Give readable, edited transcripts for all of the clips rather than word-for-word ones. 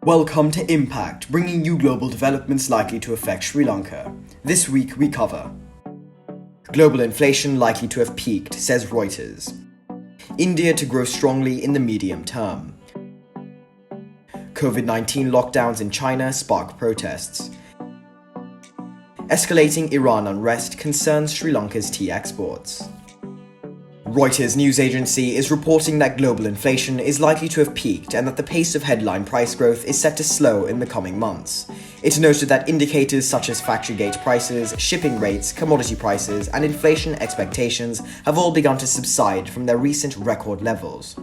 Welcome to Impact, bringing you global developments likely to affect Sri Lanka. This week we cover global inflation likely to have peaked, says Reuters. India to grow strongly in the medium term. COVID-19 lockdowns in China spark protests. Escalating Iran unrest concerns Sri Lanka's tea exports. Reuters news agency is reporting that global inflation is likely to have peaked and that the pace of headline price growth is set to slow in the coming months. It noted that indicators such as factory gate prices, shipping rates, commodity prices, and inflation expectations have all begun to subside from their recent record levels.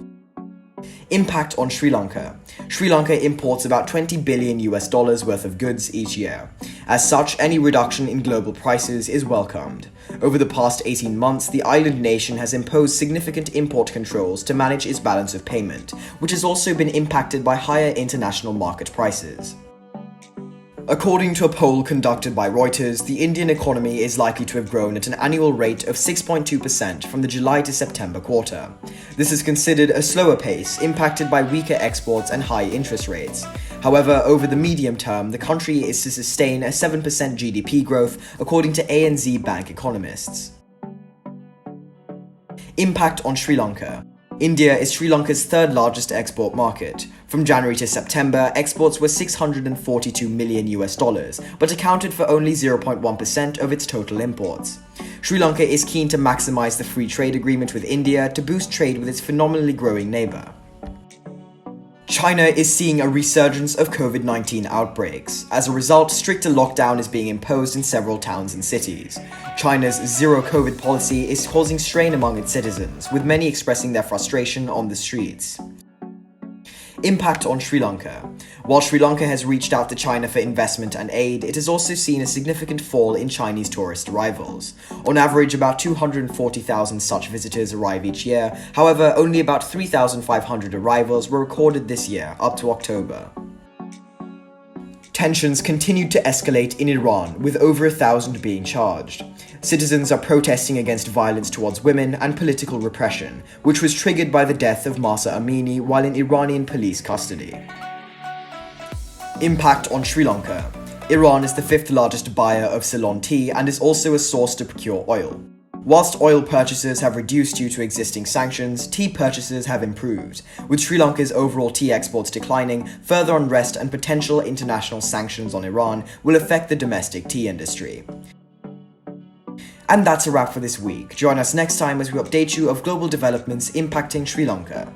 Impact on Sri Lanka. Sri Lanka imports about $20 billion worth of goods each year. As such, any reduction in global prices is welcomed. Over the past 18 months, the island nation has imposed significant import controls to manage its balance of payment, which has also been impacted by higher international market prices. According to a poll conducted by Reuters, the Indian economy is likely to have grown at an annual rate of 6.2% from the July to September quarter. This is considered a slower pace, impacted by weaker exports and high interest rates. However, over the medium term, the country is to sustain a 7% GDP growth, according to ANZ Bank economists. Impact on Sri Lanka. India is Sri Lanka's third largest export market. From January to September, exports were $642 million, but accounted for only 0.1% of its total imports. Sri Lanka is keen to maximize the free trade agreement with India to boost trade with its phenomenally growing neighbor. China is seeing a resurgence of COVID-19 outbreaks. As a result, stricter lockdown is being imposed in several towns and cities. China's zero-COVID policy is causing strain among its citizens, with many expressing their frustration on the streets. Impact on Sri Lanka. While Sri Lanka has reached out to China for investment and aid, it has also seen a significant fall in Chinese tourist arrivals. On average, about 240,000 such visitors arrive each year. However, only about 3,500 arrivals were recorded this year, up to October. Tensions continued to escalate in Iran, with over 1,000 being charged. Citizens are protesting against violence towards women and political repression, which was triggered by the death of Mahsa Amini while in Iranian police custody. Impact on Sri Lanka. Iran is the fifth largest buyer of Ceylon tea and is also a source to procure oil. Whilst oil purchases have reduced due to existing sanctions, tea purchases have improved. With Sri Lanka's overall tea exports declining, further unrest and potential international sanctions on Iran will affect the domestic tea industry. And that's a wrap for this week. Join us next time as we update you of global developments impacting Sri Lanka.